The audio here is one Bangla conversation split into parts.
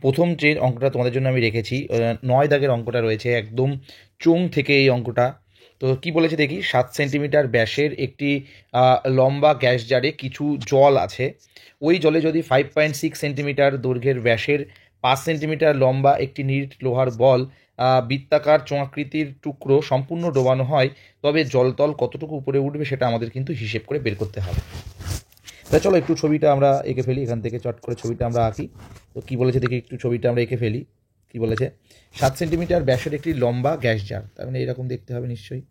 প্রথম যে অঙ্কটা তোমাদের জন্য আমি রেখেছি 9 দাগের অঙ্কটা রয়েছে, একদম চোং থেকে এই অঙ্কটা। তো কি বলেছে দেখি, 7 সেন্টিমিটার ব্যাসের একটি লম্বা গ্যাস জারে কিছু জল আছে। ওই জলে যদি 5.6 সেন্টিমিটার দৈর্ঘ্যের ব্যাসের 5 সেন্টিমিটার লম্বা একটি নিট লোহার বল বৃত্তাকার চোঙাকৃতির টুকরো সম্পূর্ণ ডোবানো হয়, তবে জলতল কতটুকু উপরে উঠবে সেটা আমাদের কিন্তু হিসেব করে বের করতে হবে। তা চলো একটু ছবিটা আমরা এঁকে ফেলি, এখান থেকে চট করে ছবিটা আমরা আঁকি। তো কী বলেছে দেখি, একটু ছবিটা আমরা এঁকে ফেলি। কী বলেছে, 7 সেন্টিমিটার ব্যাসের একটি লম্বা গ্যাস জার, তার মানে এরকম দেখতে হবে নিশ্চয়ই,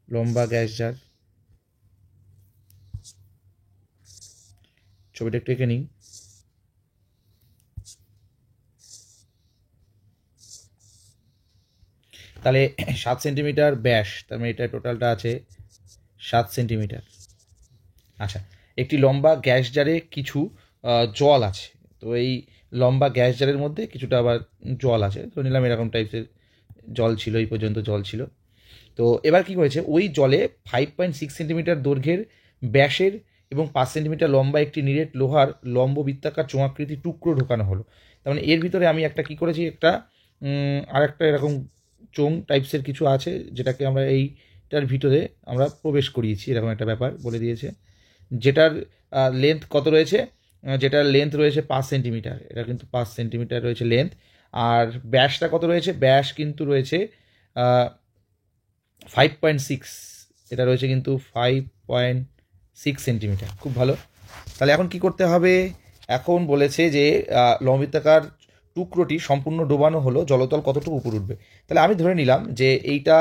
লম্বা গ্যাস জার। ছবিটা একটু এঁকে নিই। তাহলে 7 সেন্টিমিটার ব্যাস, তার মানে এটা টোটালটা আছে 7 সেন্টিমিটার। আচ্ছা, একটি লম্বা গ্যাস জারে কিছু জল আছে। তো এই লম্বা গ্যাস জারের মধ্যে কিছুটা আবার জল আছে, তো নিলাম এরকম টাইপের জল ছিল, এই পর্যন্ত জল ছিল। তো এবার কি হয়েছে, ওই জলে 5.6 সেন্টিমিটার দৈর্ঘ্যের ব্যাসের এবং 5 সেন্টিমিটার লম্বা একটি নিরেট লোহার লম্ব বৃত্তাকার চোঙাকৃতি টুকরো ঢোকানো হলো। তার মানে এর ভিতরে আমি একটা কি করেছি, একটা আর একটা এরকম চোং টাইপসের কিছু আছে, যেটাকে আমরা এইটার ভিতরে আমরা প্রবেশ করিয়েছি, এরকম একটা ব্যাপার বলে দিয়েছে। যেটার লেন্থ কত রয়েছে, যেটার লেন্থ রয়েছে 5 সেন্টিমিটার, এটা কিন্তু 5 সেন্টিমিটার রয়েছে লেন্থ। আর ব্যাসটা কত রয়েছে, ব্যাস কিন্তু রয়েছে 5.6, এটা রয়েছে কিন্তু 5.6 সেন্টিমিটার। খুব ভালো। তাহলে এখন কি করতে হবে, এখন বলেছে যে লম্বিতাকার টুকরোটি সম্পূর্ণ ডোবানো হলো, জলতল কতটুকু উপর উঠবে। তাহলে আমি ধরে নিলাম যে এইটা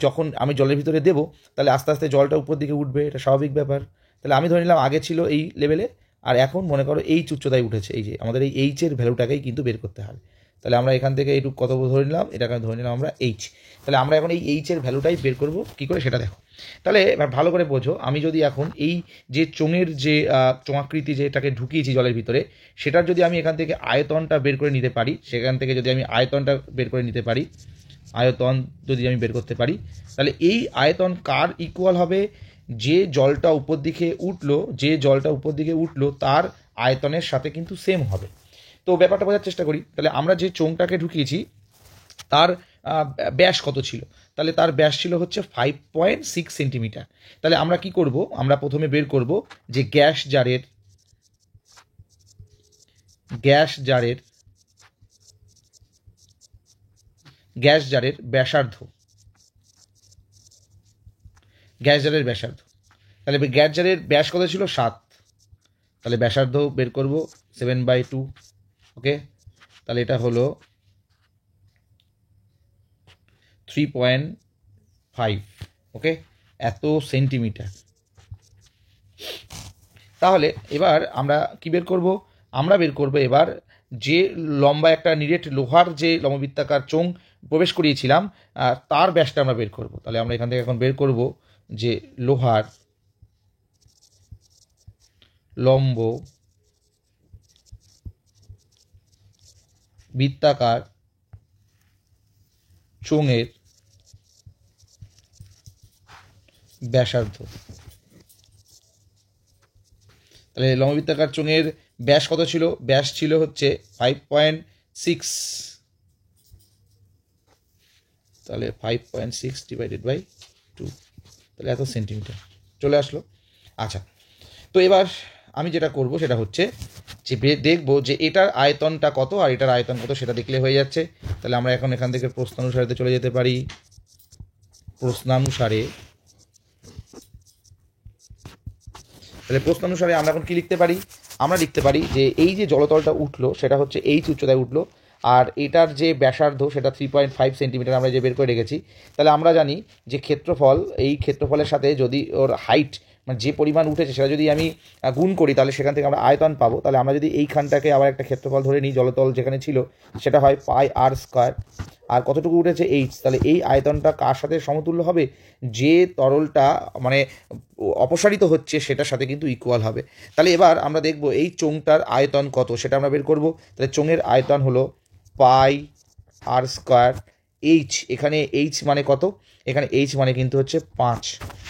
যখন আমি জলের ভিতরে দেব, তাহলে আস্তে আস্তে জলটা উপর দিকে উঠবে, এটা স্বাভাবিক ব্যাপার। তাহলে আমি ধরে নিলাম আগে ছিল এই লেভেলে, আর এখন মনে করো এইচ উচ্চতায় উঠেছে। এই যে আমাদের এই এইচের ভ্যালুটাকেই কিন্তু বের করতে হবে। তাহলে আমরা এখান থেকে এইটুকু কত ধরে নিলাম, এটাকে ধরে নিলাম আমরা এইচ। তাহলে আমরা এখন এই এইচের ভ্যালুটাই বের করব, কী করে সেটা দেখো। তাহলে এবার ভালো করে বোঝো, আমি যদি এখন এই যে চোঙের যে চোঙাকৃতি যেটাকে ঢুকিয়েছি জলের ভিতরে, সেটার যদি আমি এখান থেকে আয়তনটা বের করে নিতে পারি, সেখান থেকে যদি আমি আয়তনটা বের করে নিতে পারি, আয়তন যদি আমি বের করতে পারি, তাহলে এই আয়তন কার ইকুয়াল হবে, যে জলটা উপর দিকে উঠলো, যে জলটা উপর দিকে উঠলো তার আয়তনের সাথে কিন্তু সেম হবে। তো ব্যাপারটা বোঝার চেষ্টা করি। তাহলে আমরা যে চোঙটাকে ঢুকিয়েছি তার ব্যাস কত ছিল, তাহলে তার ব্যাস ছিল হচ্ছে 5.6 সেন্টিমিটার। তাহলে আমরা কি করব, আমরা প্রথমে বের করব যে গ্যাস জারের ব্যাসার্ধ, তাহলে গ্যাস জারের ব্যাস কত ছিল 7, তাহলে ব্যাসার্ধ বের করব 7/2। ওকে, তাহলে এটা হলো 3.5, ওকে, এত সেন্টিমিটার। তাহলে এবার আমরা কি বের করব, আমরা বের করব এবার যে লম্বা একটা নিরেট লোহার যে লম্ববৃত্তাকার চোঙ প্রবেশ করিয়েছিলাম তার ব্যাসটা আমরা বের করব। তাহলে আমরা এখান থেকে এখন বের করব যে লোহার লম্ব বৃত্তাকার চোঙের ব্যাসার্ধ। তাহলে লম্ববৃত্তাকার চোঙের ব্যাস কত ছিল, ব্যাস ছিল হচ্ছে 5.6, তাহলে 5.6 / 2, তাহলে এত সেন্টিমিটার চলে আসলো। আচ্ছা, তো এবার আমি যেটা করব সেটা হচ্ছে যে দেখবো যে এটার আয়তনটা কত আর এটার আয়তন কত, সেটা দেখলে হয়ে যাচ্ছে। তাহলে আমরা এখন এখান থেকে প্রশ্নানুসারে চলে যেতে পারি। প্রশ্নানুসারে আমরা এখন কি লিখতে পারি, আমরা লিখতে পারি যে এই যে জলতলটা উঠলো সেটা হচ্ছে এইচ উচ্চতায় উঠলো, আর এটার যে ব্যাসার্ধ সেটা 3.5 সেন্টিমিটার আমরা যে বের করে রেখেছি। তাহলে আমরা জানি যে ক্ষেত্রফল, এই ক্ষেত্রফলের সাথে যদি ওর হাইট মানে যে পরিমাণ উঠেছে সেটা যদি আমি গুণ করি, তাহলে সেখান থেকে আমরা আয়তন পাবো। তাহলে আমরা যদি এইখানটাকে আবার একটা ক্ষেত্রফল ধরে নিই, জলতল যেখানে ছিল সেটা হয় πr², আর কতটুকু উঠেছে এইচ, তাহলে এই আয়তনটা কার সাথে সমতুল্য হবে, যে তরলটা মানে অপসারিত হচ্ছে সেটার সাথে কিন্তু ইকুয়াল হবে। তাহলে এবার আমরা দেখব এই চোঙটার আয়তন কত, সেটা আমরা বের করব। তাহলে চোঙের আয়তন হলো πr², এইচ, এখানে এইচ মানে কত, এখানে এইচ মানে কিন্তু হচ্ছে 5।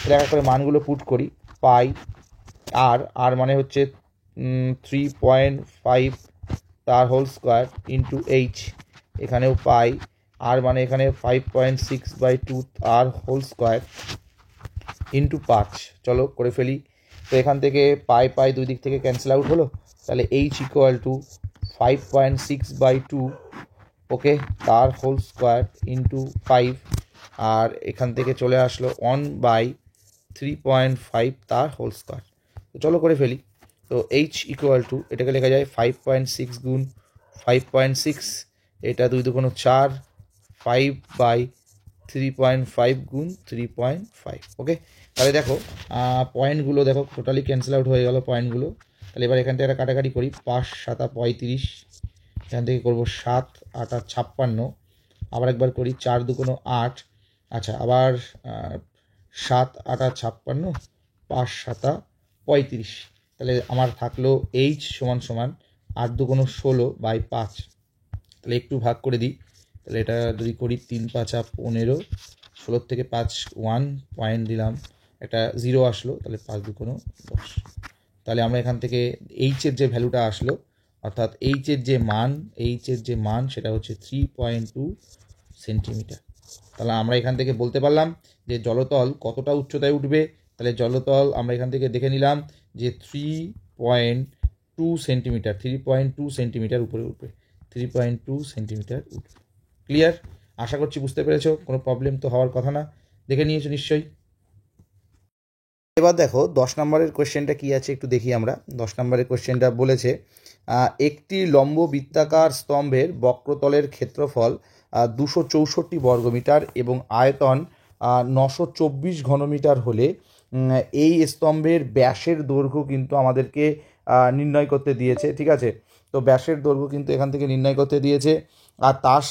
এটা একটা করে মানগুলো পুট করি, পাই আর মানে হচ্ছে 3.5 তার হোল স্কোয়ার ইন্টু এইচ, এখানেও পাই আর মানে এখানে 5.6/2 তার হোল স্কোয়ার ইন্টু 5। চলো করে ফেলি। তো এখান থেকে পাই পাই দুই দিক থেকে ক্যান্সেল আউট হলো, তাহলে এইচ ইকুয়াল টু 5.6/2 ওকে তার হোল স্কোয়ার ইন্টু 5, আর এখান থেকে চলে আসলো 1/3.5 তার হোল স্কোয়ার। তো চলো করে ফেলি। তো এইচ ইকুয়াল টু এটাকে লেখা যায় 5.6 গুণ 5.6, এটা 2 দুগুণ 4, 5/3.5 গুণ 3.5। ওকে, তাহলে দেখো পয়েন্টগুলো দেখো টোটালি ক্যান্সেল আউট হয়ে গেল পয়েন্টগুলো। তাহলে এবার এখান থেকে একটা কাটাকাটি করি, 5 7 35, এখান থেকে করবো 7 8 56, আবার একবার করি 4 দুগুণ 8, আচ্ছা আবার 7 8 56, 5 7 35, তাহলে আমার থাকলো এইচ সমান সমান 8 দুগুণ 16/5। তাহলে একটু ভাগ করে দিই, তাহলে এটা যদি করি 3 5 15, 16 থেকে 5 1 পয়েন্ট দিলাম, একটা 0 আসলো, তাহলে 5 দুগুণ 10। তাহলে আমরা এখান থেকে এইচের যে ভ্যালুটা আসলো, অর্থাৎ এইচের যে মান সেটা হচ্ছে 3.2 সেন্টিমিটার। তাহলে আমরা এখান থেকে বলতে পারলাম যে জলতল কতটা উচ্চতায় উঠবে। তাহলে জলতল আমরা এখান থেকে দেখে নিলাম যে 3.2 সেন্টিমিটার, 3.2 সেন্টিমিটার উপরে উঠবে, 3.2 সেন্টিমিটার উঠবে। ক্লিয়ার? আশা করছি বুঝতে পেরেছো, কোনো প্রবলেম তো হওয়ার কথা না, দেখে নিয়েছো নিশ্চয়ই। এবার দেখো 10 নম্বরের কোয়েশ্চেনটা কী আছে একটু দেখি আমরা। 10 নম্বরের কোয়েশ্চেনটা বলেছে একটি লম্ব বৃত্তাকার স্তম্ভের বক্রতলের ক্ষেত্রফল 264 বর্গমিটার এবং আয়তন 924 ঘনমিটার হলে এই স্তম্ভের ব্যাসের দৈর্ঘ্য কিন্তু আমাদেরকে নির্ণয় করতে দিয়েছে। ঠিক আছে, তো ব্যাসের দৈর্ঘ্য কিন্তু এখান থেকে নির্ণয় করতে দিয়েছে, আর তার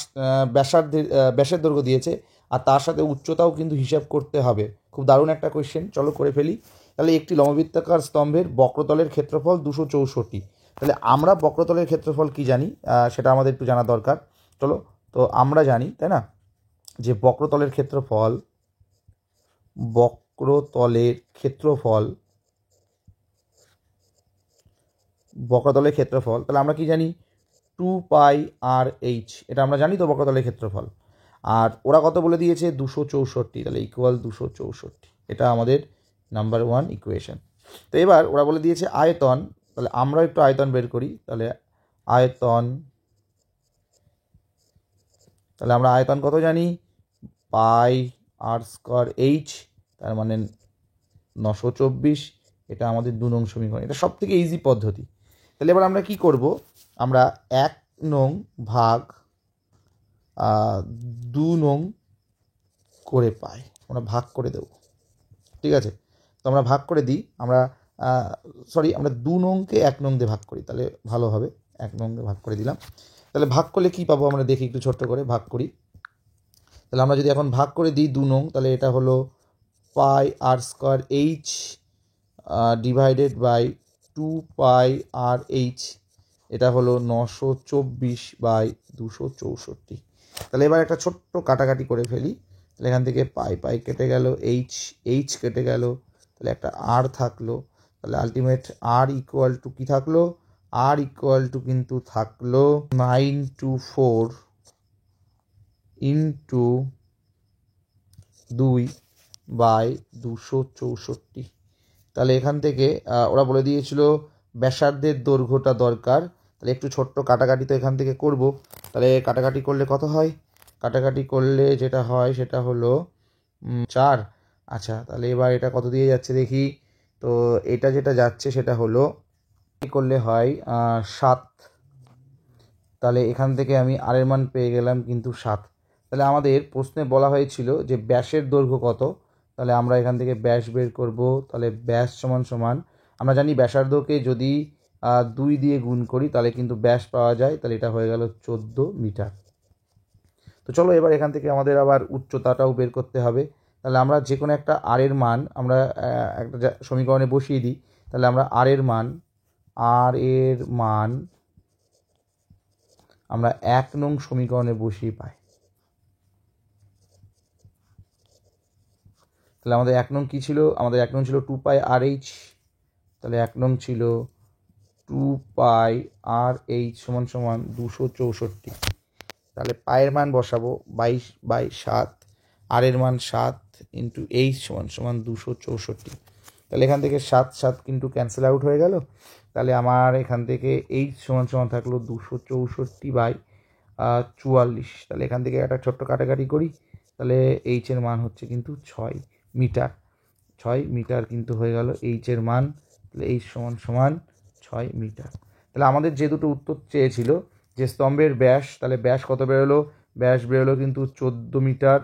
ব্যাসের দৈর্ঘ্য দিয়েছে, আর তার সাথে উচ্চতাও কিন্তু হিসাব করতে হবে। খুব দারুণ একটা কোয়েশ্চেন, চলো করে ফেলি। তাহলে একটি লম্ববৃত্তাকার স্তম্ভের বক্রতলের ক্ষেত্রফল 264। তাহলে আমরা বক্রতলের ক্ষেত্রফল কি জানি, সেটা আমাদের একটু জানা দরকার। চলো, তো আমরা জানি তাই না যে বক্রতলের ক্ষেত্রফল তাহলে আমরা কি জানি 2πr/h, এটা আমরা জানি তো বক্রতলের ক্ষেত্রফল। আর ওরা কত বলে দিয়েছে 264, তাহলে ইকুয়াল 264, এটা আমাদের নাম্বার 1 ইকুয়েশন। তো এবার ওরা বলে দিয়েছে আয়তন, তাহলে আমরা একটু আয়তন বের করি। তাহলে আমরা আয়তন কত জানি, πr²h, তার মানে 924, এটা আমাদের 2 নং সমীকরণ, এটা সব থেকে ইজি পদ্ধতি। তাহলে এবার আমরা কি করব, আমরা 1 নং ভাগ 2 নং করে পাই, আমরা ভাগ করে দেব। ঠিক আছে, তো আমরা ভাগ করে দিই, আমরা 2 নংকে 1 নং দিয়ে ভাগ করি, তাহলে ভালো হবে। 1 নং দিয়ে ভাগ করে দিলাম, তাহলে ভাগ করলে কি পাবো আমরা দেখি, একটু ছোট্ট করে ভাগ করি। তাহলে আমরা যদি এখন ভাগ করে দিই 2 নং, তাহলে এটা হলো πr²h ডিভাইডেড বাই 2πr/h, এটা হলো 924/264। তাহলে এবার একটা ছোট্ট কাটাকাটি করে ফেলি। তাহলে এখান থেকে পাই কেটে গেল, এইচ কেটে গেল, তাহলে একটা আর থাকলো। তাহলে আলটিমেট আর ইকুয়াল টু কী থাকলো, আর ইকুয়াল টু কিন্তু থাকলো 924 ইন্টু 2/264। তাহলে এখান থেকে ওরা বলে দিয়েছিল ব্যাসার্ধের দৈর্ঘ্যটা দরকার। তাহলে একটু ছোট্ট কাটাকাটি তো এখান থেকে করব। তাহলে কাটাকাটি করলে কত হয়, কাটাকাটি করলে যেটা হয় সেটা হলো 4। আচ্ছা, তাহলে এবার এটা কত দিয়ে যাচ্ছে দেখি। তো এটা যেটা যাচ্ছে সেটা হলো করলে হয় 7। তাহলে এখান থেকে আমি আর এর মান পেয়ে গেলাম কিন্তু 7। তাহলে আমাদের প্রশ্নে বলা হয়েছিল যে ব্যাসের দৈর্ঘ্য কত, তাহলে আমরা এখান থেকে ব্যাস বের করব। তাহলে ব্যাস সমান সমান, আমরা জানি ব্যাসার্ধকে যদি 2 দিয়ে গুণ করি তাহলে কিন্তু ব্যাস পাওয়া যায়, তাহলে এটা হয়ে গেল 14 মিটার। তো চলো এবার এখান থেকে আমাদের আবার উচ্চতাটাও বের করতে হবে। তাহলে আমরা যে কোনো একটা আর এর মান আমরা একটা সমীকরণে বসিয়ে দিই। তাহলে আমরা আর এর মান আমরা 1 নং সমীকরণে বসিয়ে পাই। তাহলে আমাদের 1 নং কী ছিল, আমাদের 1 নং ছিল 2πr/h, তাহলে 1 নং ছিল 2πr/h সমান 264। তাহলে পায়ের মান বসাবো 22/7, আর এর মান 7 ইন্টু h সমান 264। তাহলে এখান থেকে 7 কিন্তু ক্যান্সেল আউট হয়ে গেল। তাহলে আমার এখান থেকে h সমান থাকলো 264/44। তাহলে এখান থেকে একটা ছোট্ট কাটাকাটি করি, তাহলে h এর মান হচ্ছে কিন্তু 6 মিটার। 6 মিটার কিন্তু হয়ে গেল h এর মান। তাহলে h সমান 6 মিটার। তাহলে আমাদের যে দুটো উত্তর চেয়েছিল, যে স্তম্ভের ব্যাস, তাহলে ব্যাস কত বেরোলো? ব্যাস বেরোলো কিন্তু 14 মিটার।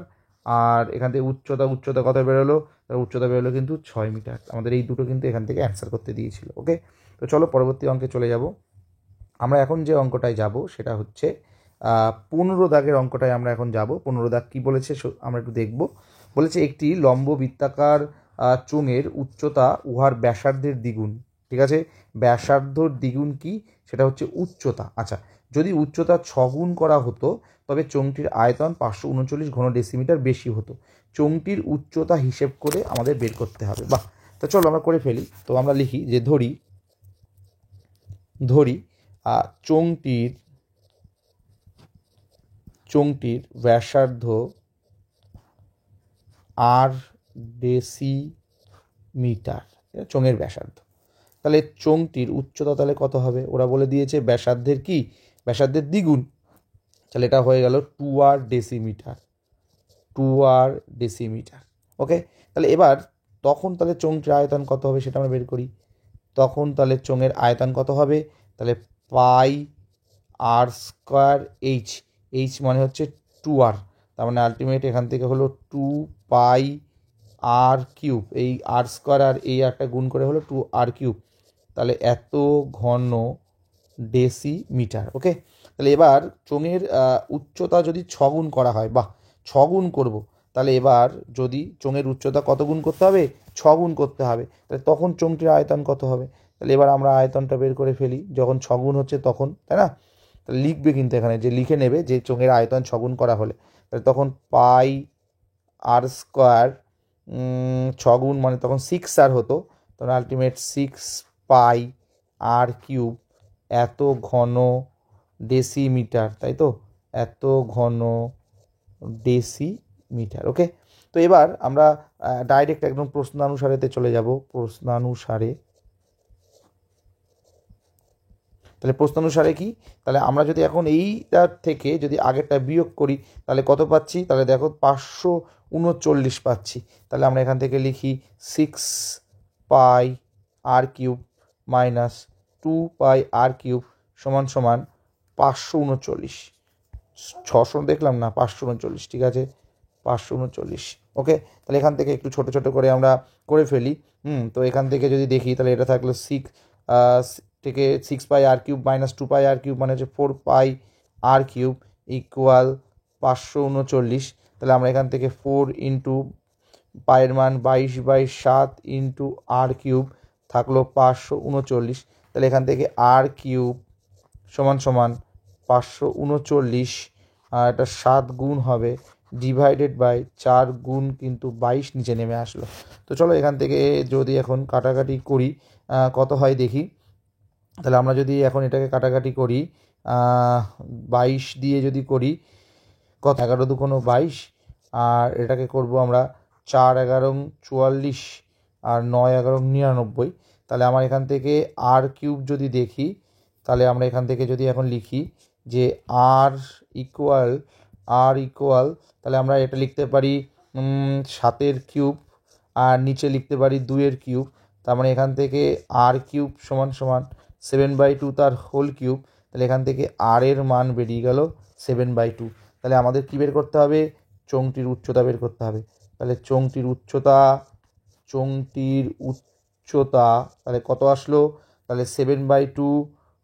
আর এখান থেকে উচ্চতা কত বেরোলো? তার উচ্চতা বেরোলো কিন্তু 6 মিটার। আমাদের এই দুটো কিন্তু এখান থেকে অ্যান্সার করতে দিয়েছিল। ওকে, তো চলো পরবর্তী অঙ্কে চলে যাব। আমরা এখন যে অঙ্কটায় যাব সেটা হচ্ছে 15 দাগের অঙ্কটায় আমরা এখন যাব। 15 দাগ কী বলেছে আমরা একটু দেখব। বলেছে একটি লম্ব বৃত্তাকার চোঙের উচ্চতা উহার ব্যাসার্ধের দ্বিগুণ। ঠিক আছে, ব্যাসার্ধর দ্বিগুণ কি? সেটা হচ্ছে উচ্চতা। আচ্ছা, যদি উচ্চতা 6 গুণ করা হতো তবে চোঙটির আয়তন 539 ঘন ডেসিমিটার বেশি হতো। চোঙটির উচ্চতা হিসেব করে আমাদের বের করতে হবে। বাহ, তো চলো আমরা করে ফেলি। তো আমরা লিখি যে ধরি চোঙটির ব্যাসার্ধ আর ডেসিমিটার, চোঙের ব্যাসার্ধ। তাহলে চোঙটির উচ্চতা তাহলে কত হবে? ওরা বলে দিয়েছে ব্যাসার্ধের কি? ব্যাসার্ধের দ্বিগুণ। তাহলে এটা হয়ে গেল 2r ডেসিমিটার। ওকে, তাহলে এবার তখন তাহলে চোঙটির আয়তন কত হবে সেটা আমরা বের করি। তখন তাহলে চোঙের আয়তন কত হবে? তাহলে πr²h, h মানে হচ্ছে 2r, তার মানে আলটিমেট এখান থেকে হলো 2πr³। এই r² আর এই একটা গুণ করে হলো 2r³। তাহলে এত ঘন ডেসিমিটার। ওকে, তাহলে এবার চোঙের উচ্চতা যদি 6 গুণ করা হয়, বাহ 6 গুণ করব, তাহলে এবার যদি চোঙের উচ্চতা কত গুণ করতে হবে? 6 গুণ করতে হবে। তাহলে তখন চোঙটির আয়তন কত হবে? তাহলে এবার আমরা আয়তনটা বের করে ফেলি, যখন 6 গুণ হচ্ছে তখন, তাই না? তাহলে লিখবে কিন্তু এখানে, যে লিখে নেবে যে চোঙের আয়তন 6 গুণ করা হলে, তাহলে তখন πr², 6 গুণ মানে তখন 6r হতো, তখন আলটিমেট 6πr³ এত ঘন ডেসিমিটার, তাই তো? এত ঘন ডেসিমিটার। ওকে, তো এবার আমরা ডাইরেক্ট একদম প্রশ্নানুসারেতে চলে যাব। প্রশ্নানুসারে, তাহলে প্রশ্নানুসারে কি? তাহলে আমরা যদি এখন এইটার থেকে যদি আগেরটা বিয়োগ করি তাহলে কত পাচ্ছি? তাহলে দেখো 539 পাচ্ছি। তাহলে আমরা এখান থেকে লিখি 6πr³ মাইনাস 2πr³ সমান 539। 600 দেখলাম না, 539, ঠিক আছে, 539। ওকে, তাহলে এখান থেকে একটু ছোট ছোট করে আমরা করে ফেলি। তো এখান থেকে যদি দেখি তাহলে এটা থাকলো 6 থেকে 6πr³ মাইনাস 2πr³ মানে হচ্ছে 4πr³ ইকুয়াল 539। তাহলে আমরা এখান থেকে 4 ইন্টু পায়ের মান 22/7 ইন্টু r³ থাকলো 539। তাহলে এখান থেকে r³ সমান 539, আর এটা 7 গুণ হবে ডিভাইডেড বাই 4 গুণ কিন্তু 22 নিচে নেমে আসলো। তো চলো এখান থেকে যদি এখন কাটাকাটি করি কত হয় দেখি। তাহলে আমরা যদি এখন এটাকে কাটাকাটি করি 22 দিয়ে যদি করি, কত 11 দুগুণ 22, আর এটাকে করব আমরা 4 11 44 আর 9 11 99। তাহলে আমার এখান থেকে r³ যদি দেখি, তাহলে আমরা এখান থেকে যদি এখন লিখি যে r ইকুয়াল, তাহলে আমরা এটা লিখতে পারি 7-এর কিউব, আর নিচে লিখতে পারি 2-এর কিউব। তার মানে এখান থেকে r³ সমান 7/2 তার হোল কিউব। তাহলে এখান থেকে r এর মান বেরিয়ে গেল 7/2। তাহলে আমাদের কী বের করতে হবে? চোঙটির উচ্চতা বের করতে হবে। তাহলে চোঙটির উচ্চতা তাহলে কত আসলো? তাহলে 7/2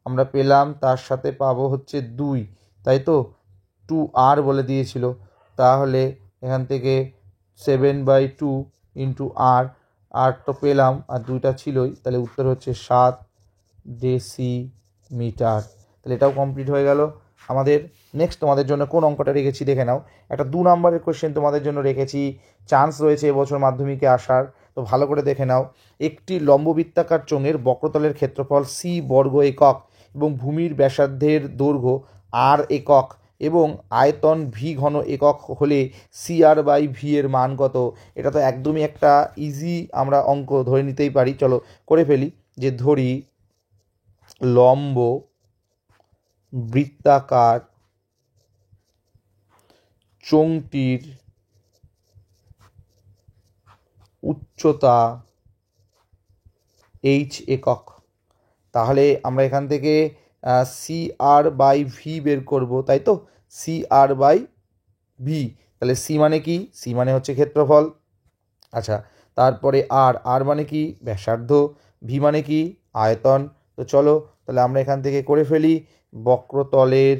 আমরা পেলাম, তার সাথে পাবো হচ্ছে 2, তাই তো? 2r বলে দিয়েছিল, তাহলে এখান থেকে 7/2 ইন্টু r তো পেলাম, আর 2টা ছিলই, তাহলে উত্তর হচ্ছে 7 ডেসিমিটার। তাহলে এটাও কমপ্লিট হয়ে গেল আমাদের। নেক্সট তোমাদের জন্য কোন অঙ্কটা রেখেছি দেখে নাও। একটা 2 নম্বরের কোয়েশ্চেন তোমাদের জন্য রেখেছি, চান্স রয়েছে এবছর মাধ্যমিকে আসার। তো ভালো করে দেখে নাও। একটি লম্ববৃত্তাকার চোঙের বক্রতলের ক্ষেত্রফল সি বর্গ একক এবং ভূমির ব্যাসার্ধের দৈর্ঘ্য আর একক এবং আয়তন ভি ঘন একক হলে সি আর বাই ভি এর মান কত? এটা তো একদমই একটা ইজি আমরা অঙ্ক ধরে নিতেই পারি। চলো করে ফেলি। যে ধরি লম্ব বৃত্তাকার চোঙটির উচ্চতা এইচ একক। তাহলে আমরা এখান থেকে সি আর বাই ভি বের করব, তাই তো? সি আর বাই ভি, তাহলে সি মানে কি? সি মানে হচ্ছে ক্ষেত্রফল। আচ্ছা, তারপরে আর, আর মানে কি? ব্যাসার্ধ। ভি মানে কি? আয়তন। তো চলো তাহলে আমরা এখান থেকে করে ফেলি। বক্রতলের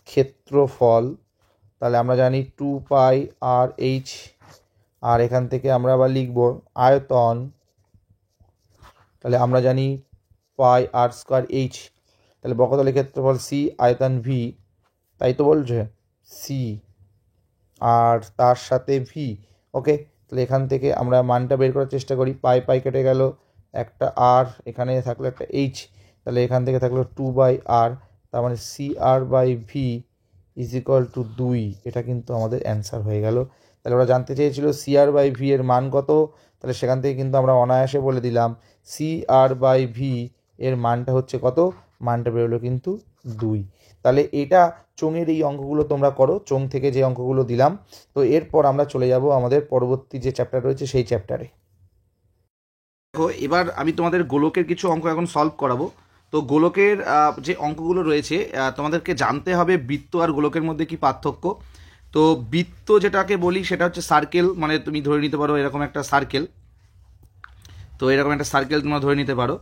ক্ষেত্রফল, তাহলে আমরা জানি 2 পাই আর এইচ, আর এখান থেকে আমরা আবার লিখব আয়তন, তাহলে আমরা জানি পাই আর স্কোয়ার এইচ। তাহলে বক্রতলের ক্ষেত্রফল সি, আয়তন ভি, তাই তো বলছে? সি আর তার সাথে ভি। ওকে, তাহলে এখান থেকে আমরা মানটা বের করার চেষ্টা করি। পাই পাই কেটে গেল, একটা আর, এখানে থাকলো একটা এইচ, তাহলে এখান থেকে থাকলো 2/r, তার মানে C R by V is equal to 2। এটা কিন্তু আমাদের অ্যান্সার হয়ে গেল। তাহলে ওরা জানতে চেয়েছিল সি আর বাই ভি এর মান কত, তাহলে সেখান থেকে কিন্তু আমরা অনায়াসে বলে দিলাম সি আর বাই ভি এর মানটা হচ্ছে কত? মানটা বেরোলো কিন্তু 2। তাহলে এটা চোঙের এই অঙ্কগুলো তোমরা করো, চোঙ থেকে যে অঙ্কগুলো দিলাম। তো এরপর আমরা চলে যাব আমাদের পরবর্তী যে চ্যাপ্টার রয়েছে সেই চ্যাপ্টারে। দেখো, এবার আমি তোমাদের গোলকের কিছু অঙ্ক এখন সলভ করাবো। তো গোলকের যে অঙ্কগুলো রয়েছে তোমাদেরকে জানতে হবে বৃত্ত আর গোলকের মধ্যে কি পার্থক্য। তো বৃত্ত যেটাকে বলি সেটা হচ্ছে সার্কেল, মানে তুমি ধরে নিতে পারো এরকম একটা সার্কেল। তো এরকম একটা সার্কেল তোমরা ধরে নিতে পারো।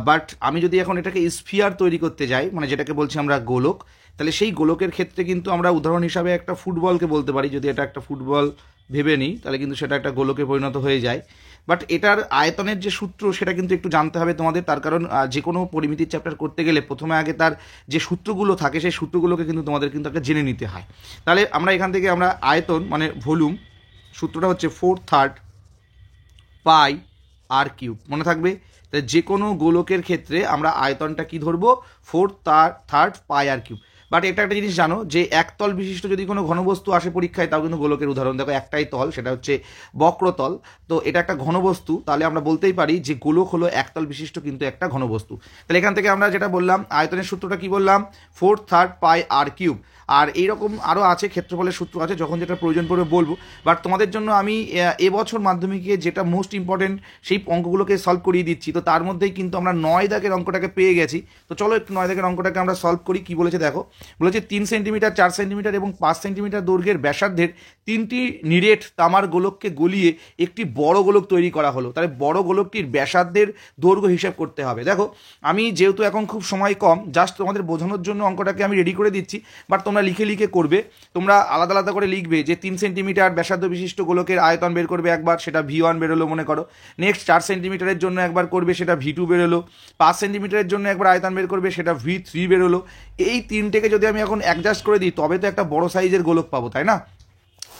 বাট আমি যদি এখন এটাকে স্ফিয়ার তৈরি করতে যাই, মানে যেটাকে বলছি আমরা গোলক, তাহলে সেই গোলকের ক্ষেত্রে কিন্তু আমরা উদাহরণ হিসাবে একটা ফুটবলকে বলতে পারি। যদি এটা একটা ফুটবল ভেবে নিই তাহলে কিন্তু সেটা একটা গোলকে পরিণত হয়ে যায়। বাট এটার আয়তনের যে সূত্র সেটা কিন্তু একটু জানতে হবে তোমাদের, তার কারণ যে কোনো পরিমিতির চ্যাপ্টার করতে গেলে প্রথমে আগে তার যে সূত্রগুলো থাকে সেই সূত্রগুলোকে কিন্তু তোমাদের কিন্তু একটা জেনে নিতে হয়। তাহলে আমরা এখান থেকে আমরা আয়তন মানে ভলিউম, সূত্রটা হচ্ছে 4/3 পাই আর কিউব, মনে থাকবে। তাই যে কোনো গোলকের ক্ষেত্রে আমরা আয়তনটা কি ধরবো? 4/3 পাই আর কিউব। বাট এটা একটা জিনিস জানো যে একতল বিশিষ্ট যদি কোনো ঘনবস্তু আসে পরীক্ষায়, তাও কিন্তু গোলকের উদাহরণ। দেখো একটাই তল, সেটা হচ্ছে বক্রতল। তো এটা একটা ঘনবস্তু, তাহলে আমরা বলতেই পারি যে গোলক হলো একতল বিশিষ্ট কিন্তু একটা ঘনবস্তু। তাহলে এখান থেকে আমরা যেটা বললাম আয়তনের সূত্রটা কি বললাম? 4/3 পাই আর কিউব। আর এইরকম আরও আছে, ক্ষেত্রফলের সূত্র আছে, যখন যেটা প্রয়োজন পড়বে বলবো। বাট তোমাদের জন্য আমি এবছর মাধ্যমিকে যেটা মোস্ট ইম্পর্টেন্ট সেই অঙ্কগুলোকে সলভ করিয়ে দিচ্ছি। তো তার মধ্যেই কিন্তু আমরা 9 দাগের অঙ্কটাকে পেয়ে গেছি। তো চলো একটু 9 দাগের অঙ্কটাকে আমরা সলভ করি। কি বলেছে দেখো, বলেছে 3 সেন্টিমিটার, 4 সেন্টিমিটার এবং 5 সেন্টিমিটার দৈর্ঘ্যের ব্যাসার্ধের 3টি নিরেট তামার গোলককে গলিয়ে একটি বড় গোলক তৈরি করা হলো। তাহলে বড় গোলকটির ব্যাসার্ধের দৈর্ঘ্য হিসাব করতে হবে। দেখো, আমি যেহেতু এখন খুব সময় কম, জাস্ট তোমাদের বোঝানোর জন্য অঙ্কটাকে আমি রেডি করে দিচ্ছি। বাট তোমরা লিখে লিখে করবে, তোমরা আলাদা আলাদা করে লিখবে যে 3 সেন্টিমিটার ব্যাসার্ধ বিশিষ্ট গোলকের আয়তন বের করবে একবার, সেটা V1 বেরোলো মনে করো। নেক্সট 4 সেন্টিমিটারের জন্য একবার করবে, সেটা V2 বেরোলো। 5 সেন্টিমিটারের জন্য একবার আয়তন বের করবে, সেটা V3 বেরোলো। এই তিনটেকে যদি আমি এখন অ্যাডজাস্ট করে দিই তবে তো একটা বড় সাইজের গোলক পাবো, তাই না?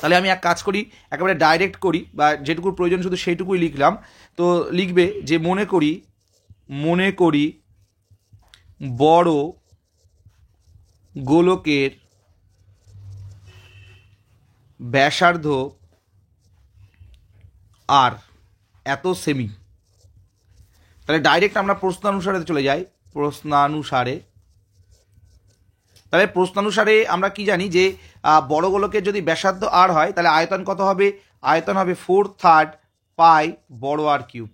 তাহলে আমি এক কাজ করি, একেবারে ডাইরেক্ট করি, বা যেটুকু প্রয়োজন শুধু সেইটুকুই লিখলাম। তো লিখবে যে মনে করি বড় গোলকের ব্যাসার্ধ আর এত সেমি। তাহলে ডাইরেক্ট আমরা প্রশ্নানুসারে চলে যাই। তাহলে প্রশ্নানুসারে আমরা কি জানি যে বড় গোলকের যদি ব্যাসার্ধ আর হয় তাহলে আয়তন কত হবে? আয়তন হবে 4/3 পাই বড় আর কিউব।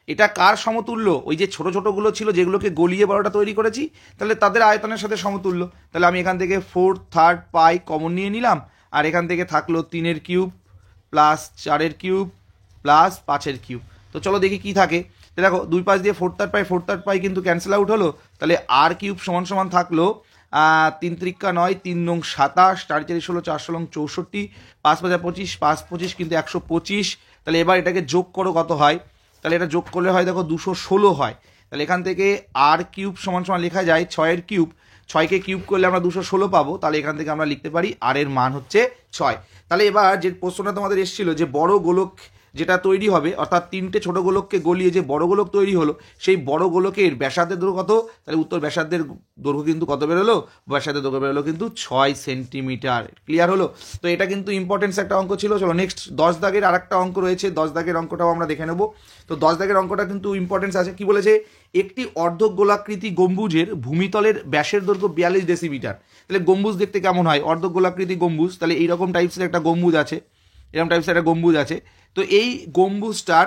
এটা কার সমতুল্য? ওই যে ছোট ছোটগুলো ছিল যেগুলোকে গলিয়ে বড়টা তৈরি করেছি, তাহলে তাদের আয়তনের সাথে সমতুল্য। তাহলে আমি এখান থেকে 4/3 পাই কমন নিয়ে নিলাম, আর এখান থেকে থাকলো 3 cube plus 4 cube plus 5 cube. তো চলো দেখি কি থাকে। দেখো, দুই পাশ দিয়ে 4/3 পাই কিন্তু ক্যান্সেল আউট হলো। তাহলে আর কিউব সমান সমান থাকলো 3 × 9, 3 × 27, 4 × 4 = 16, 4 × 64, 5 × 25, 5 × 25 কিন্তু 125। তাহলে এবার এটাকে যোগ করো কত হয়। তাহলে এটা যোগ করলে হয় দেখো 216 হয়। তাহলে এখান থেকে আর কিউব সমান সমান লেখা যায় 6 কিউব। 6কে কিউব করলে আমরা 216 পাবো, তাহলে এখান থেকে আমরা লিখতে পারি আর এর মান হচ্ছে 6। তাহলে এবার যে প্রশ্নটা তোমাদের এসেছিল যে বড় গোলক যেটা তৈরি হবে, অর্থাৎ 3টে ছোট গোলককে গলিয়ে যে বড় গোলক তৈরি হলো, সেই বড় গোলকের ব্যাসার্ধের দৈর্ঘ্য কত? তাহলে উত্তর ব্যাসার্ধের দৈর্ঘ্য কিন্তু কত বেরোলো? ব্যাসার্ধের দৈর্ঘ্য বেরোলো কিন্তু 6 সেন্টিমিটার। ক্লিয়ার হলো? তো এটা কিন্তু ইম্পর্টেন্স একটা অঙ্ক ছিল। চলো নেক্সট 10 দাগের আর একটা অঙ্ক রয়েছে, 10 দাগের অঙ্কটাও আমরা দেখে নেব। তো 10 দাগের অঙ্কটা কিন্তু ইম্পর্টেন্স আছে। কি বলেছে? একটি অর্ধ গোলাকৃতি গম্বুজের ভূমিতলের ব্যাসের দৈর্ঘ্য 42 ডেসিমিটার। তাহলে গম্বুজ দেখতে কেমন হয়? অর্ধ গোলাকৃতি গম্বুজ। তাহলে এইরকম টাইপসের একটা গম্বুজ আছে, এরকম টাইপসের একটা গম্বুজ আছে। তো এই গম্বুজটার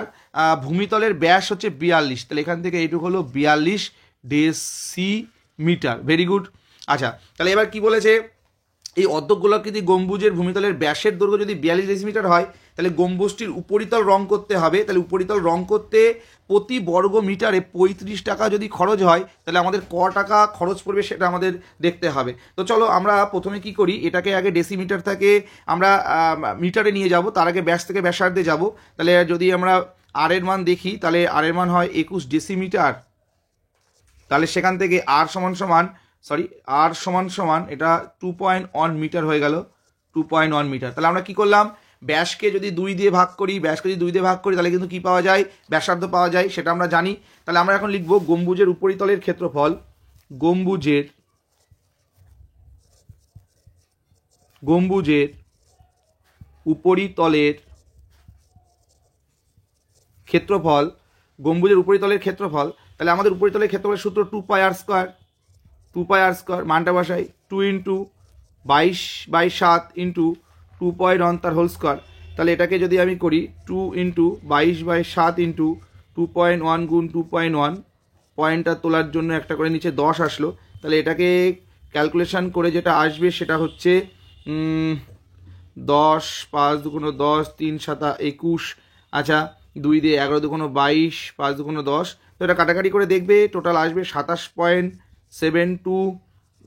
ভূমিতলের ব্যাস হচ্ছে 42। তাহলে এখান থেকে এইটুকু হলো 42 ডেসিমিটার। Very good. আচ্ছা, তাহলে এবার কি বলেছে? এই অর্ধগোলাকৃতি গম্বুজের ভূমিতলের ব্যাসের দৈর্ঘ্য যদি 42 ডেসিমিটার হয়, তাহলে গম্বুজটির উপরিতল রং করতে হবে। তাহলে উপরিতল রং করতে প্রতি বর্গ মিটারে 35 টাকা যদি খরচ হয়, তাহলে আমাদের ক টাকা খরচ পড়বে সেটা আমাদের দেখতে হবে। তো চলো আমরা প্রথমে কি করি, এটাকে আগে ডেসিমিটার থেকে আমরা মিটারে নিয়ে যাব, তার আগে ব্যাস থেকে ব্যাসার্ধে যাব। তাহলে যদি আমরা আর এর মান দেখি, তাহলে আর এর মান হয় 21 ডেসিমিটার। তাহলে সেখান থেকে আর সমান সমান এটা 2.1 মিটার হয়ে গেল, 2.1 মিটার। তাহলে আমরা কি করলাম? ব্যাসকে যদি 2 দিয়ে ভাগ করি, তাহলে কিন্তু কি পাওয়া যায়? ব্যাসার্ধ পাওয়া যায়, সেটা আমরা জানি। তাহলে আমরা এখন লিখব গম্বুজের উপরিতলের ক্ষেত্রফল, গম্বুজের উপরিতলের ক্ষেত্রফল, গম্বুজের উপরিতলের ক্ষেত্রফল। তাহলে আমাদের উপরিতলের ক্ষেত্রফলের সূত্র 2 পাই আর স্কোয়ার, মানটা বসাই 2 ইন্টু 22/7 ইন্টু 2.1 তার হোল স্কোয়ার। তাহলে এটাকে যদি আমি করি 2 ইন্টু 22/7 ইন্টু 2.1 গুণ 2.1, পয়েন্টটা তোলার জন্য একটা করে নিচে 10 আসলো। তাহলে এটাকে ক্যালকুলেশন করে যেটা আসবে সেটা হচ্ছে 10, 5 দুগুণ 10, 3 7 21। আচ্ছা, 2 দিয়ে 11 দুগুণ 22, 5 দুগুণ 10। তো এটা কাটাকাটি করে দেখবে টোটাল আসবে 27.72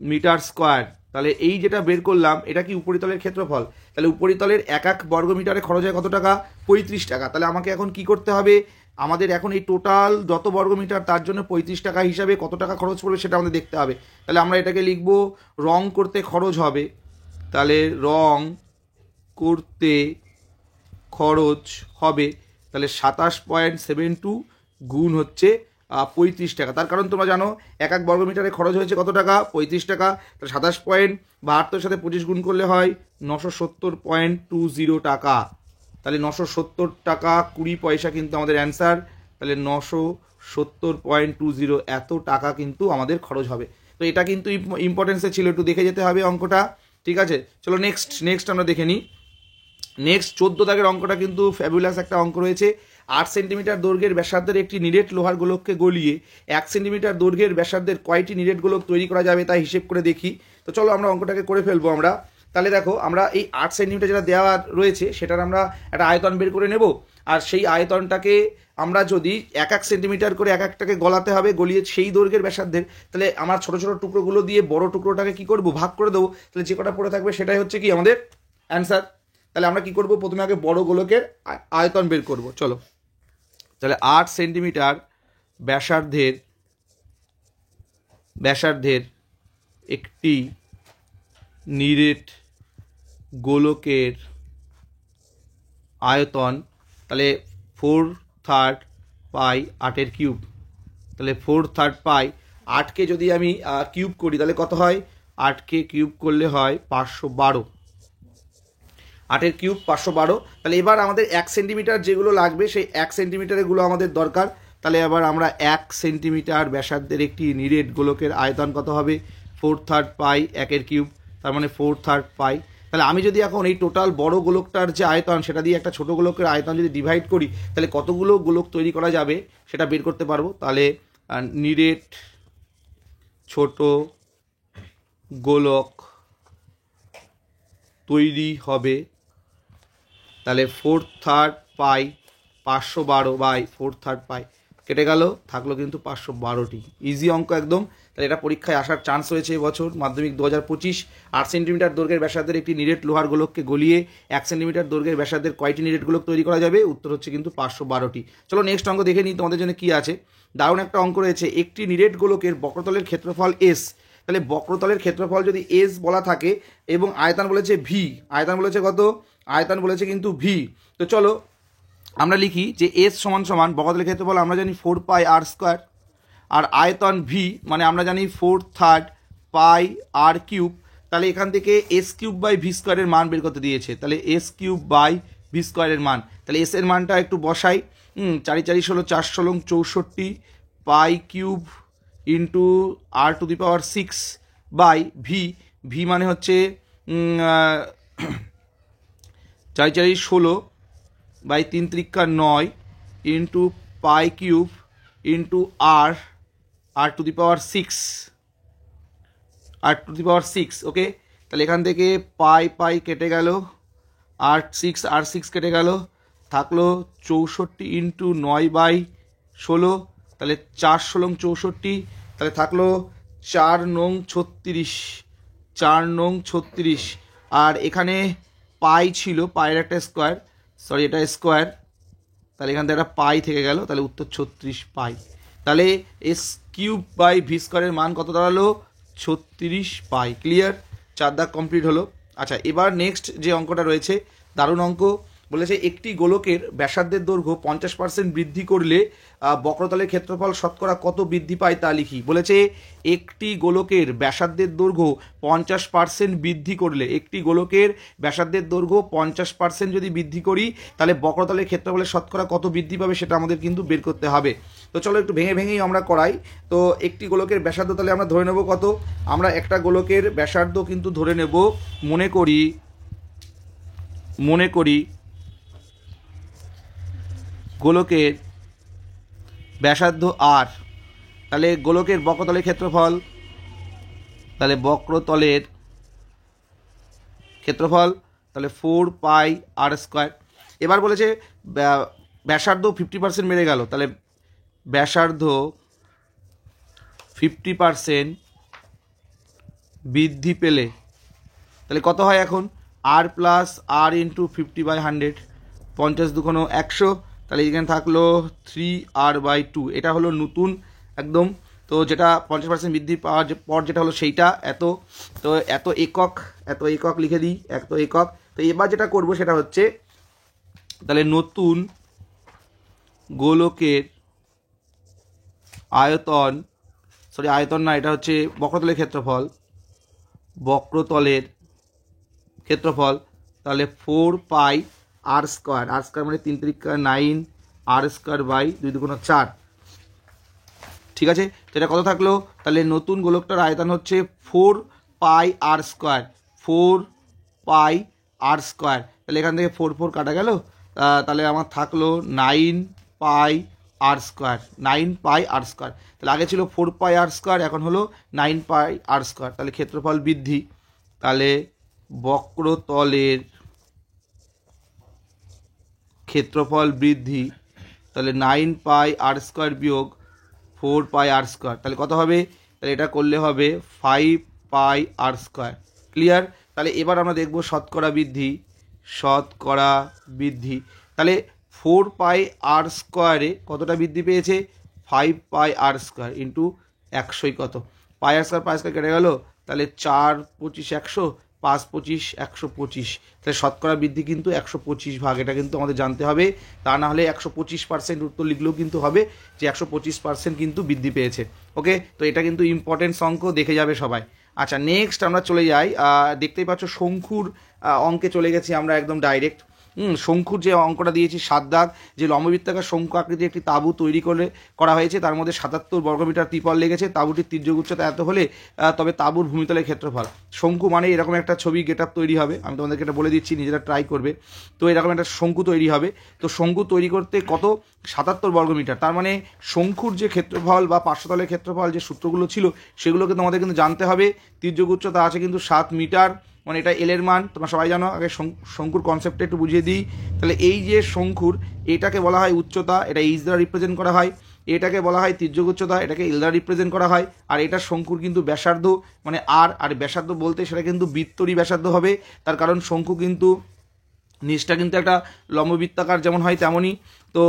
মিটার স্কোয়ার। তাহলে এই যেটা বের করলাম এটা কি উপরিতলের ক্ষেত্রফল। তাহলে উপরিতলের এক বর্গ মিটারে খরচ হয় কত টাকা? 35 টাকা। তাহলে আমাকে এখন কি করতে হবে? আমাদের এখন এই টোটাল যত বর্গ মিটার তার জন্য 35 টাকা হিসাবে কত টাকা খরচ পড়বে সেটা আমাদের দেখতে হবে। তাহলে আমরা এটাকে লিখব রং করতে খরচ হবে। তাহলে রং করতে খরচ হবে, তাহলে 27.72 গুণ হচ্ছে 35 টাকা। তার কারণ তোমরা জানো এক বর্গ মিটারে খরচ হয়েছে কত টাকা? 35 টাকা। তাহলে 27.72 সাথে 25 গুণ করলে হয় 970.20 টাকা। তাহলে 970 টাকা 20 পয়সা কিন্তু আমাদের অ্যান্সার। তাহলে 970.20 এত টাকা কিন্তু আমাদের খরচ হবে। তো এটা কিন্তু ইম্পর্টেন্সে ছিল, একটু দেখে যেতে হবে অঙ্কটা। ঠিক আছে, চলো নেক্সট আমরা দেখে নিই। নেক্সট 14 দাগের অঙ্কটা কিন্তু ফ্যাবুলাস একটা অঙ্ক রয়েছে। 8 সেন্টিমিটার দৈর্ঘ্যের ব্যাসার্ধের একটি নিরেট লোহার গোলককে গলিয়ে 1 সেন্টিমিটার দৈর্ঘ্যের ব্যাসার্ধের কয়টি নিরেট গোলক তৈরি করা যাবে তাই হিসেব করে দেখি। তো চলো আমরা অঙ্কটাকে করে ফেলবো আমরা। তাহলে দেখো আমরা এই 8 সেন্টিমিটার যেটা দেওয়া রয়েছে সেটার আমরা একটা আয়তন বের করে নেব। আর সেই আয়তনটাকে আমরা যদি 1 সেন্টিমিটার করে একটাকে গলাতে হবে, গলিয়ে সেই দৈর্ঘ্যের ব্যাসার্ধের, তাহলে আমার ছোট ছোট টুকরোগুলো দিয়ে বড় টুকরোটাকে কি করব? ভাগ করে দেবো। তাহলে যে কটা পড়ে থাকবে সেটাই হচ্ছে কি আমাদের অ্যান্সার। তাহলে আমরা কি করব? প্রথমে আগে বড় গোলকের আয়তন বের করব। চলো, তাহলে 8 সেন্টিমিটার ব্যাসার্ধের একটি নিরেট গোলকের আয়তন, তাহলে 4/3 পাই 8 কিউব। তাহলে 4/3 পাই 8কে যদি আমি কিউব করি তাহলে কত হয়? 8কে কিউব করলে হয় 512। 8 কিউব 512। তাহলে এবার আমাদের 1 সেন্টিমিটার যেগুলো লাগবে সেই 1 সেন্টিমিটারগুলো আমাদের দরকার। তাহলে এবার আমরা 1 সেন্টিমিটার ব্যাসার্ধের একটি নিরেট গোলকের আয়তন কত হবে? 4/3 পাই 1 কিউব, তার মানে 4/3 পাই। তাহলে আমি যদি এখন এই টোটাল বড় গোলকটার যে আয়তন সেটা দিয়ে একটা ছোট গোলকের আয়তন যদি ডিভাইড করি, তাহলে কতগুলো গোলক তৈরি করা যাবে সেটা বের করতে পারবো। তাহলে নিরেট ছোট গোলক তৈরি হবে, তাহলে 4/3 পাই 512 বাই 4/3 পাই কেটে গেল, থাকলো কিন্তু 512টি। ইজি অঙ্ক একদম। তাহলে এটা পরীক্ষায় আসার চান্স রয়েছে এবছর মাধ্যমিক 2025। 8 সেন্টিমিটার দৈর্ঘ্যের ব্যাসার্ধের একটি নিরেট লোহার গোলককে গলিয়ে 1 সেন্টিমিটার দৈর্ঘ্যের ব্যাসার্ধের কয়টি নিরেট গোলক তৈরি করা যাবে? উত্তর হচ্ছে কিন্তু 512টি। চলো নেক্সট অঙ্ক দেখে নিই তোমাদের জন্য কি আছে। দারুণ একটা অঙ্ক রয়েছে। একটি নিরেট গোলকের বক্রতলের ক্ষেত্রফল এস, তাহলে বক্রতলের ক্ষেত্রফল যদি এস বলা থাকে এবং আয়তন বলেছে ভি, আয়তন বলেছে কত, আয়তন বলেছে কিন্তু ভি। তো চলো আমরা লিখি যে এস সমান সমান বক্রতলের ক্ষেত্রফল আমরা জানি 4πr², আর আয়তন ভি মানে আমরা জানি 4/3 পাই আর কিউব। তাহলে এখান থেকে s³/v² এর মান বের করতে দিয়েছে, তাহলে s³/v² এর মান, তাহলে এস এর মানটা একটু বসাই। 4 4 16 4 16 64 পাই কিউব ইন্টু r⁶/ভি, ভি মানে হচ্ছে 4 4 16/3 × 9 ইন্টু পাই কিউব ইন্টু r⁶, ওকে। তাহলে এখান থেকে পাই কেটে গেল, r6 কেটে গেল, থাকলো 64 ইন্টু 9/16, তাহলে 4 16 64, তাহলে থাকলো 4 নং 36, আর এখানে পাই ছিল, পায়ের একটা স্কোয়ার, সরি এটা স্কোয়ার, তাহলে এখান থেকে একটা পাই থেকে গেল, তাহলে উত্তর 36 পাই। তাহলে s³/v² এর মান কত দাঁড়ালো, 36 পাই। ক্লিয়ার, 4 দাগ কমপ্লিট হলো। আচ্ছা, এবার নেক্সট যে অঙ্কটা রয়েছে দারুণ অঙ্ক, বলেছে একটি গোলকের ব্যাসার্ধের দৈর্ঘ্য 50% বৃদ্ধি করলে বক্রতলের ক্ষেত্রফল শতকরা কত বৃদ্ধি পায় তা লিখি। বলেছে একটি গোলকের ব্যাসার্ধের দৈর্ঘ্য 50% বৃদ্ধি করলে, একটি গোলকের ব্যাসার্ধের দৈর্ঘ্য 50% যদি বৃদ্ধি করি তাহলে বক্রতলের ক্ষেত্রফলের শতকরা কত বৃদ্ধি পাবে সেটা আমাদের কিন্তু বের করতে হবে। তো চলো একটু ভেঙে ভেঙেই আমরা করাই। তো একটি গোলকের ব্যাসার্ধ তাহলে আমরা ধরে নেব কত, আমরা একটা গোলকের ব্যাসার্ধ কিন্তু ধরে নেব, মনে করি গোলকের ব্যাসার্ধ আর, তাহলে গোলকের বক্রতলের ক্ষেত্রফল, তাহলে বক্রতলের ক্ষেত্রফল তাহলে 4πr²। এবার বলেছে ব্যাসার্ধ 50% বেড়ে গেল, তাহলে ব্যাসার্ধ 50% বৃদ্ধি পেলে তাহলে কত হয় এখন, r প্লাস r ইন্টু 50/100, 50 2 100, তাহলে এখানে থাকলো 3r/2, এটা হলো নতুন একদম। তো যেটা 50% বৃদ্ধি পাওয়ার পর যেটা হলো সেইটা এত একক লিখে দিই, এত একক। তো এবার যেটা করব সেটা হচ্ছে তাহলে নতুন গোলকের আয়তন না, এটা হচ্ছে বক্রতলের ক্ষেত্রফল, তাহলে 4πr², মানে 3 3 9 r²/2 2 4, ঠিক আছে। তো এটা কত থাকলো, তাহলে নতুন গোলকটার আয়তন হচ্ছে 4πr², তাহলে এখান থেকে 4 4 কাটা গেল, তাহলে আমার থাকলো 9πr², তাহলে আগে ছিল 4πr², এখন হলো 9πr², তাহলে ক্ষেত্রফল বৃদ্ধি, তাহলে বক্রতলের ক্ষেত্রফল বৃদ্ধি, তাহলে 9πr² বিয়োগ 4πr², তাহলে কত হবে, তাহলে এটা করলে হবে 5πr²। ক্লিয়ার, তাহলে এবার আমরা দেখব শতকরা বৃদ্ধি, তাহলে 4πr² কতটা বৃদ্ধি পেয়েছে, 5πr² ইন্টু 100 কত, πr² কেটে গেল, তাহলে 4 25 100, 5 25 125, তাহলে শতকরা বৃদ্ধি কিন্তু 125 ভাগ, এটা কিন্তু আমাদের জানতে হবে, তা না হলে 125% উত্তর লিখলেও কিন্তু হবে যে 125% কিন্তু বৃদ্ধি পেয়েছে। ওকে, তো এটা কিন্তু ইম্পর্টেন্ট অঙ্ক, দেখে যাবে সবাই। আচ্ছা, নেক্সট আমরা চলে যাই, দেখতেই পাচ্ছ শঙ্কুর অঙ্কে চলে গেছি আমরা একদম ডাইরেক্ট। শঙ্কুর যে অঙ্কটা দিয়েছি 7 দাগ, যে লম্ববৃত্তাকার শঙ্কু আকৃতির একটি তাঁবু তৈরি করা হয়েছে, তার মধ্যে 77 বর্গমিটার ত্রিপল লেগেছে, তাঁবুটির তির্যক উচ্চতা এত হলে তবে তাঁবুর ভূমিতলের ক্ষেত্রফল। শঙ্কু মানে এরকম একটা ছবি গেট আপ তৈরি হবে, আমি তোমাদেরকে এটা বলে দিচ্ছি, নিজেরা ট্রাই করবে। তো এরকম একটা শঙ্কু তৈরি হবে, তো শঙ্কু তৈরি করতে কত, 77 বর্গমিটার, তার মানে শঙ্কুর যে ক্ষেত্রফল বা পার্শ্বতলের ক্ষেত্রফল যে সূত্রগুলো ছিল সেগুলোকে তোমাদের কিন্তু জানতে হবে। তির্যক উচ্চতা আছে কিন্তু 7 মিটার, মানে এটা এল এর মান, তোমরা সবাই জানো। আগে শঙ্কুর কনসেপ্টটা একটু বুঝিয়ে দিই। তাহলে এই যে শঙ্কুর, এটাকে বলা হয় উচ্চতা, এটা এইচ দ্বারা রিপ্রেজেন্ট করা হয়, এটাকে বলা হয় তির্যক উচ্চতা, এটাকে এল দ্বারা রিপ্রেজেন্ট করা হয়, আর এটা শঙ্কুর কিন্তু ব্যাসার্ধ মানে আর ব্যাসার্ধ বলতে সেটা কিন্তু বৃত্তরই ব্যাসার্ধ হবে, তার কারণ শঙ্কু কিন্তু নিচটা কিন্তু একটা লম্ববৃত্তাকার যেমন হয় তেমনই। তো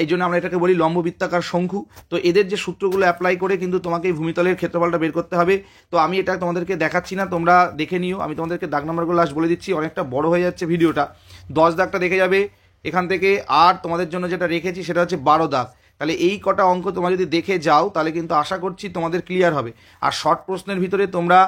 এই জন্য আমরা এটাকে বলি লম্ববৃত্তাকার শঙ্কু। তো এদের যে সূত্রগুলো অ্যাপ্লাই করে কিন্তু তোমাকে এই ভূমিতলের ক্ষেত্রফলটা বের করতে হবে। তো আমি এটা তোমাদেরকে দেখাচ্ছি না, তোমরা দেখে নিও। আমি তোমাদেরকে দাগ নাম্বারগুলো লাস্ট বলে দিচ্ছি, অনেকটা বড় হয়ে যাচ্ছে ভিডিওটা। 10 দাগটা দেখে যাবে এখান থেকে, আর তোমাদের জন্য যেটা রেখেছি সেটা হচ্ছে 12 দাগ। তাহলে এই কটা অঙ্ক তোমরা যদি দেখে যাও তাহলে কিন্তু আশা করছি তোমাদের ক্লিয়ার হবে। আর শর্ট প্রশ্নের ভিতরে তোমরা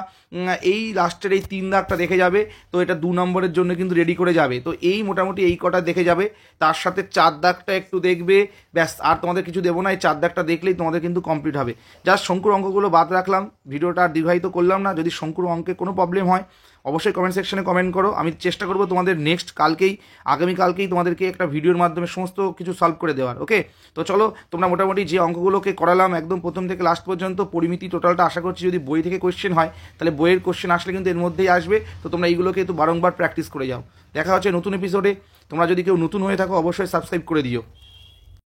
এই লাস্টের এই 3 দাগটা দেখে যাবে, তো এটা 2 নম্বরের জন্য কিন্তু রেডি করে যাবে। তো এই মোটামুটি এই কটা দেখে যাবে, তার সাথে 4 দাগটা একটু দেখবে, ব্যাস। আর তোমাদের কিছু দেবো না, এই 4 দাগটা দেখলেই তোমাদের কিন্তু কমপ্লিট হবে। জাস্ট শঙ্কুর অঙ্কগুলো বাদ রাখলাম, ভিডিওটা আর দীর্ঘায়িত করলাম না। যদি শঙ্কুর অঙ্কে কোনো প্রবলেম হয় অবশ্যই কমেন্ট সেকশনে কমেন্ট করো, আমি চেষ্টা করবো তোমাদের নেক্সট আগামীকালকেই তোমাদেরকে একটা ভিডিওর মাধ্যমে সমস্ত কিছু সলভ করে দেওয়ার। ওকে, তো চলো, তোমরা মোটামুটি যে অঙ্কগুলোকে করালাম একদম প্রথম থেকে লাস্ট পর্যন্ত পরিমিতি টোটালটা আশা করছি যদি বই থেকে কোয়েশ্চেন হয় তাহলে বইয়ের কোয়েশ্চেন আসলে কিন্তু এর মধ্যেই আসবে। তো তোমরা এইগুলোকে একটু বারংবার প্র্যাকটিস করে যাও। দেখা হচ্ছে নতুন এপিসোডে। তোমরা যদি কেউ নতুন হয়ে থাকো অবশ্যই সাবস্ক্রাইব করে দিও।